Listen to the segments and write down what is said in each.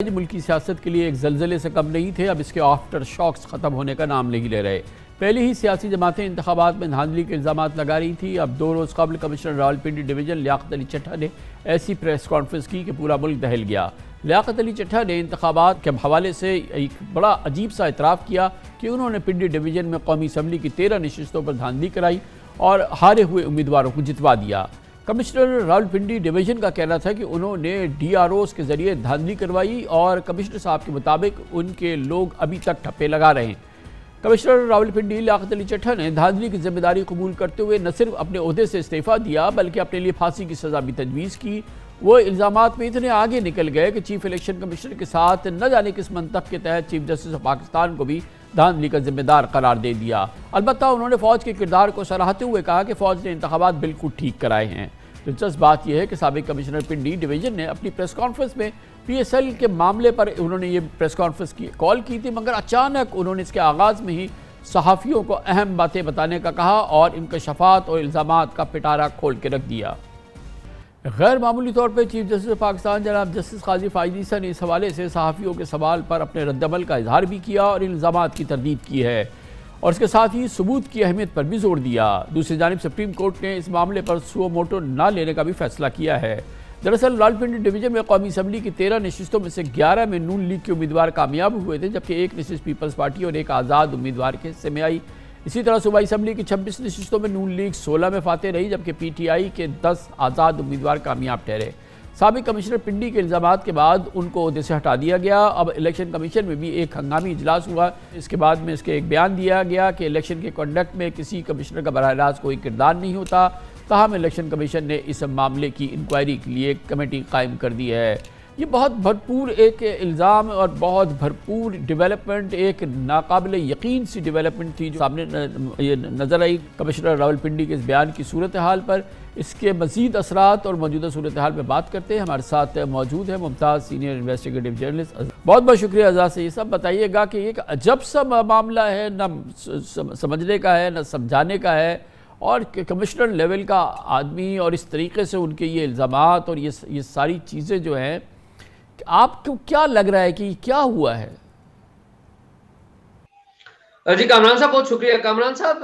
मुल्की सियासत के लिए एक जल्जले से कम नहीं थे। अब इसके आफ्टर शॉक्स ख़त्म होने का नाम नहीं ले रहे। पहले ही सियासी जमातें इंतखाबात में धांधली के इल्ज़ाम लगा रही थी। अब 2 रोज़ कबल कमिश्नर रावलपिंडी डिवीज़न लियाकत अली चट्टा ने ऐसी प्रेस कॉन्फ्रेंस की कि पूरा मुल्क दहल गया। लियाकत अली चट्टा ने इंतखाबात के हवाले से एक बड़ा अजीब सा एतराफ़ किया कि उन्होंने पिंडी डिवीज़न में कौमी असम्बली की 13 नशिस्तों पर धांधली कराई और हारे हुए उम्मीदवारों को जितवा दिया। कमिश्नर रावलपिंडी डिवीज़न का कहना था कि उन्होंने DROs के ज़रिए धांधली करवाई और कमिश्नर साहब के मुताबिक उनके लोग अभी तक ठप्पे लगा रहे हैं। कमिश्नर रावलपिंडी लियाकत अली चट्टा ने धांधली की जिम्मेदारी कबूल करते हुए न सिर्फ अपने ओहदे से इस्तीफ़ा दिया बल्कि अपने लिए फांसी की सज़ा भी तजवीज़ की। वो इल्ज़ामात में इतने आगे निकल गए कि चीफ इलेक्शन कमिश्नर के साथ न जाने किस मंतक के तहत चीफ जस्टिस ऑफ पाकिस्तान को भी धांधली का जिम्मेदार करार दे दिया। अलबत्ता उन्होंने फ़ौज के किरदार को सराहते हुए कहा कि फ़ौज ने इंतखाबात बिल्कुल ठीक कराए हैं। दिलचस्प बात यह है कि साबिक कमिश्नर पिंडी डिवीज़न ने अपनी प्रेस कॉन्फ्रेंस में PSL के मामले पर उन्होंने ये प्रेस कॉन्फ्रेंस की कॉल की थी, मगर अचानक उन्होंने इसके आगाज़ में ही सहाफ़ियों को अहम बातें बताने का कहा और इंकशाफात और इल्ज़ामात का पिटारा खोल के रख दिया। गैर मामूली तौर पर चीफ जस्टिस ऑफ पाकिस्तान जनाब जस्टिस काजी फ़ाइज़ ईसा ने इस हवाले से सहाफ़ियों के सवाल पर अपने रद्दअमल का इजहार भी किया और इल्ज़ामात की तरदीद की है और इसके साथ ही सबूत की अहमियत पर भी जोर दिया। दूसरी जानिब सुप्रीम कोर्ट ने इस मामले पर सुओ मोटो न लेने का भी फैसला किया है। दरअसल रावलपिंडी डिवीज़न में कौमी असम्बली की 13 नशिस्तों में से 11 में नून लीग के उम्मीदवार कामयाब हुए थे, जबकि एक नशिस्त पीपल्स पार्टी और एक आज़ाद उम्मीदवार के हिस्से में आई। इसी तरह सूबाई असम्बली की 26 नशिस्तों में नून लीग 16 में फातेह रही, जबकि PTI के 10 आज़ाद उम्मीदवार कामयाब ठहरे। साबिक कमिश्नर पिंडी के इल्ज़ामात के बाद उनको ओहदे से हटा दिया गया। अब इलेक्शन कमीशन में भी एक हंगामी इजलास हुआ। इसके बाद में इसके एक बयान दिया गया कि इलेक्शन के कंडक्ट में किसी कमिश्नर का बराह रास्त कोई किरदार नहीं होता। ताहम इलेक्शन कमीशन ने इस मामले की इंक्वायरी के लिए एक कमेटी कायम कर दी है। ये बहुत भरपूर एक इल्ज़ाम और बहुत भरपूर डेवलपमेंट, एक नाकाबिल यकीन सी डेवलपमेंट थी जो सामने ये नज़र आई कमिश्नर रावलपिंडी के इस बयान की सूरत हाल पर। इसके मज़ीद असरात और मौजूदा सूरत हाल पर बात करते हैं। हमारे साथ मौजूद है मुमताज़ सीनियर इन्वेस्टिगेटिव जर्नलिस्ट। बहुत बहुत शुक्रिया आज़ाद से। ये सब बताइएगा कि एक अजब सा मामला है, न समझने का है न समझाने का है, और कमिश्नर लेवल का आदमी और इस तरीके से उनके ये इल्ज़ामात और ये सारी चीज़ें जो हैं, आपको क्या लग रहा है कि क्या हुआ है? जी कामरान साहब, बहुत शुक्रिया। कामरान साहब,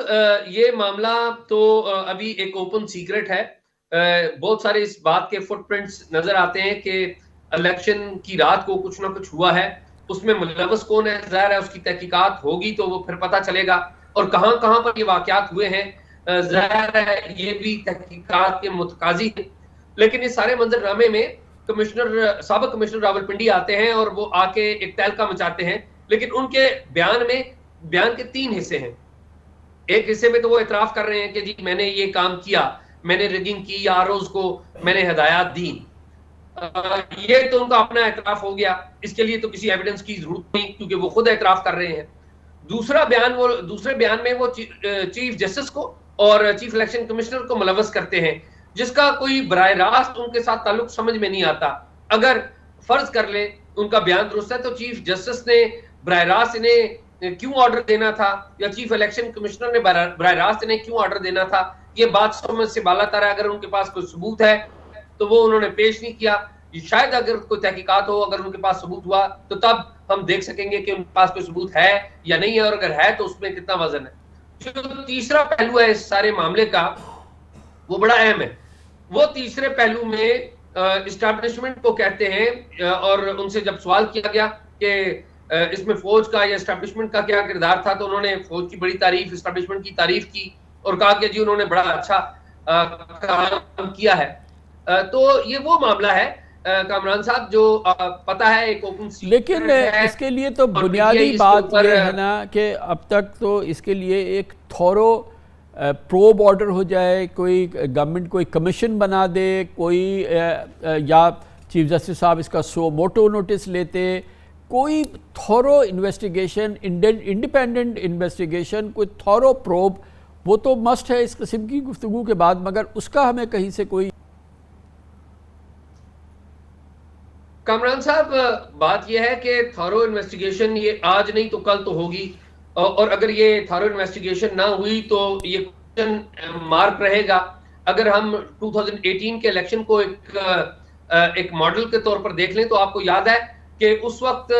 ये मामला तो अभी एक ओपन सीक्रेट है। बहुत सारे इस बात के फुटप्रिंट्स नजर आते हैं कि इलेक्शन की रात को कुछ ना कुछ हुआ है। उसमें मुलव्वस कौन है, ज़ाहिर है उसकी तहकीकात होगी तो वो फिर पता चलेगा, और कहां कहां पर ये वाकयात हुए हैं ज़ाहिर है ये भी तहकीकात के मुतकाजी है। लेकिन इस सारे मंजरनामे में साबिक कमिश्नर रावलपिंडी आते हैं और वो आके एक तहलका मचाते हैं। लेकिन उनके बयान के 3 हिस्से हैं। एक हिस्से में तो वो इतराफ कर रहे हैं कि जी मैंने ये काम किया, मैंने रिगिंग की, ROs को मैंने हिदायत दी। ये तो उनका अपना इतराफ हो गया, इसके लिए तो किसी एविडेंस की जरूरत नहीं क्योंकि वो खुद इतराफ कर रहे हैं। दूसरे बयान में वो चीफ जस्टिस को और चीफ इलेक्शन कमिश्नर को मुलव्वस करते हैं, जिसका कोई बराह रास्त उनके साथ ताल्लुक समझ में नहीं आता। अगर फर्ज कर ले उनका बयान दुरुस्त है तो चीफ जस्टिस ने बराह रास्त इन्हें क्यों ऑर्डर देना था, या चीफ इलेक्शन कमिश्नर ने बराह रास्त इन्हें क्यों ऑर्डर देना था, ये बात समझ से बालातर है। अगर उनके पास कोई सबूत है तो वो उन्होंने पेश नहीं किया। शायद अगर कोई तहकीकात हो, अगर उनके पास सबूत हुआ तो तब हम देख सकेंगे कि उनके पास कोई सबूत है या नहीं है, और अगर है तो उसमें कितना वजन है। जो तीसरा पहलू है इस सारे मामले का, वो बड़ा अहम है। वो तीसरे पहलू में इस्टेब्लिशमेंट को कहते हैं, और उनसे जब सवाल किया गया कि इसमें फौज का या इस्टेब्लिशमेंट का क्या किरदार था, तो उन्होंने फौज की बड़ी तारीफ, इस्टेब्लिशमेंट की तारीफ की और कहा कि जी उन्होंने बड़ा अच्छा काम किया है। तो ये वो मामला है कामरान साहब जो पता है एक ओपन सीक्रेट। लेकिन इसके लिए तो बुनियादी बात ये है ना कि अब तक तो इसके लिए एक थोरो प्रोब ऑर्डर हो जाए, कोई गवर्नमेंट कोई कमीशन बना दे, कोई या चीफ जस्टिस साहब इसका सो मोटो नोटिस लेते, कोई थोरो इन्वेस्टिगेशन, इंडिपेंडेंट इन्वेस्टिगेशन, कोई थोरो प्रोब, वो तो मस्ट है इस किस्म की गुफ्तगू के बाद, मगर उसका हमें कहीं से कोई। कामरान साहब, बात यह है कि थोरो इन्वेस्टिगेशन ये आज नहीं तो कल तो होगी, और अगर ये थॉरो इन्वेस्टिगेशन ना हुई तो ये क्वेश्चन मार्क रहेगा। अगर हम 2018 के इलेक्शन को एक मॉडल के तौर पर देख लें तो आपको याद है कि उस वक्त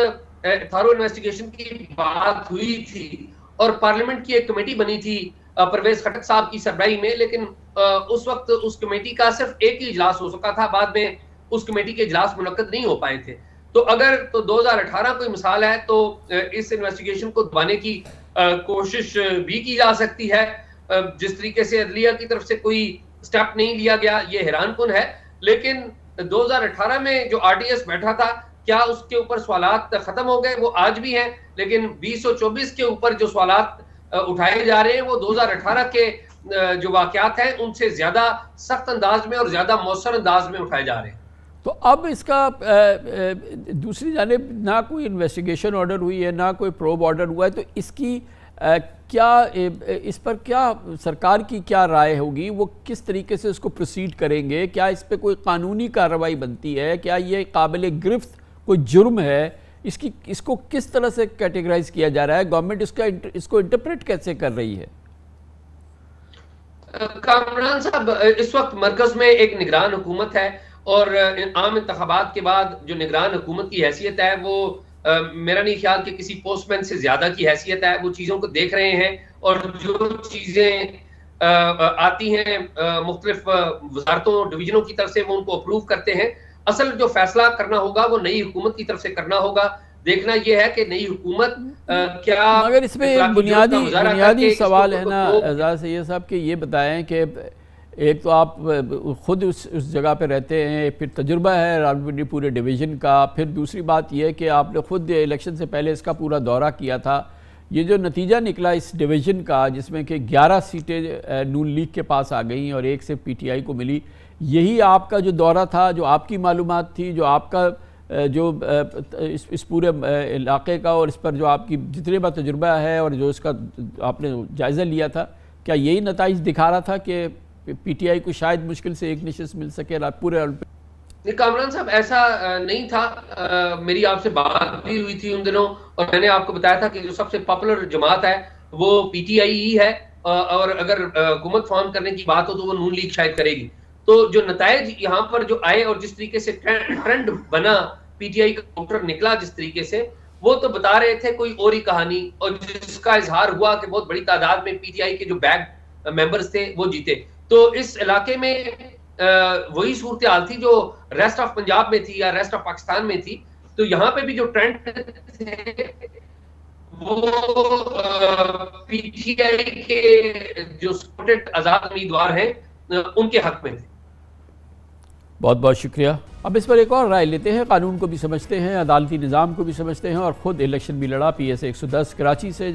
थारो इन्वेस्टिगेशन की बात हुई थी और पार्लियामेंट की एक कमेटी बनी थी परवेज खटक साहब की सरबराही में, लेकिन उस वक्त उस कमेटी का सिर्फ एक ही इजलास हो सका था, बाद में उस कमेटी के इजलास मुनक्कद नहीं हो पाए थे। तो अगर तो 2018 कोई मिसाल है तो इस इन्वेस्टिगेशन को दबाने की कोशिश भी की जा सकती है। जिस तरीके से अदलिया की तरफ से कोई स्टेप नहीं लिया गया, ये हैरानकुन है। लेकिन 2018 में जो आरटीएस बैठा था, क्या उसके ऊपर सवालात खत्म हो गए? वो आज भी हैं, लेकिन 2024 के ऊपर जो सवालात उठाए जा रहे हैं वो 2018 के जो वाकयात हैं उनसे ज्यादा सख्त अंदाज में और ज्यादा मौसर अंदाज में उठाए जा रहे हैं। तो अब इसका दूसरी जानिब ना कोई इन्वेस्टिगेशन ऑर्डर हुई है, ना कोई प्रोब ऑर्डर हुआ है, तो इसकी क्या इस पर क्या सरकार की क्या राय होगी? वो किस तरीके से इसको प्रोसीड करेंगे? क्या इस पर कोई कानूनी कार्रवाई बनती है? क्या ये काबिल गिरफ्त कोई जुर्म है? इसको किस तरह से कैटेगराइज किया जा रहा है? गवर्नमेंट इसको इंटरप्रेट कैसे कर रही है? कामरान साहब, इस वक्त मरकज में एक निगरान हुकूमत है और आम इंतखाबात के बाद जो निगरान हुकूमत की हैसियत है वो मेरा नहीं ख्याल कि किसी पोस्टमैन से ज्यादा की हैसियत है। वो चीजों को देख रहे हैं और जो चीजें आती हैं मुख्तलिफ वजारतों डिवीजनों की तरफ से वो उनको अप्रूव करते हैं। असल जो फैसला करना होगा वो नई हुकूमत की तरफ से करना होगा। देखना यह है कि नई हुकूमत क्या, मगर इसमें एक बुनियादी सवाल है ना एजाज सैयद साहब, कि ये बताएं कि एक तो आप खुद उस जगह पे रहते हैं, फिर तजुर्बा है रावलपिंडी पूरे डिवीज़न का, फिर दूसरी बात यह है कि आपने खुद इलेक्शन से पहले इसका पूरा दौरा किया था। ये जो नतीजा निकला इस डिवीज़न का, जिसमें कि 11 सीटें नून लीग के पास आ गई और एक से पीटीआई को मिली, यही आपका जो दौरा था, जो आपकी मालूमात थी, जो आपका जो इस पूरे इलाके का और इस पर जो आपकी जितने बार तजुर्बा है और जो इसका आपने जायज़ा लिया था, क्या यही नताइज दिखा रहा था कि पीटीआई को शायद मुश्किल से एक नशिस्त मिल सके पूरे? कामरान साहब, ऐसा नहीं था। मेरी आपसे बात भी हुई थी उन दिनों और मैंने आपको बताया था कि जो सबसे पॉपुलर जमात है वो पीटीआई ही है और अगर हुकूमत फॉर्म करने की बात हो तो वो नून लीग शायद करेगी। तो जो नताइज यहाँ पर जो आए और जिस तरीके से ट्रेंड बना, पीटीआई का काउंटर निकला जिस तरीके से, वो तो बता रहे थे कोई और ही कहानी, और जिसका इजहार हुआ कि बहुत बड़ी तादाद में पीटीआई के जो बैग मेंबर्स थे वो जीते। तो इस इलाके में वही सूरत हाल थी जो रेस्ट ऑफ पंजाब में थी या रेस्ट ऑफ पाकिस्तान में थी। तो यहाँ पे भी जो ट्रेंड थे वो पीटीआई के जो सपोर्टेड आजाद उम्मीदवार हैं उनके हक में थे। बहुत बहुत शुक्रिया। अब इस पर एक और राय लेते हैं। कानून को भी समझते हैं, अदालती निज़ाम को भी समझते हैं और ख़ुद इलेक्शन भी लड़ा PSA 110 कराची से।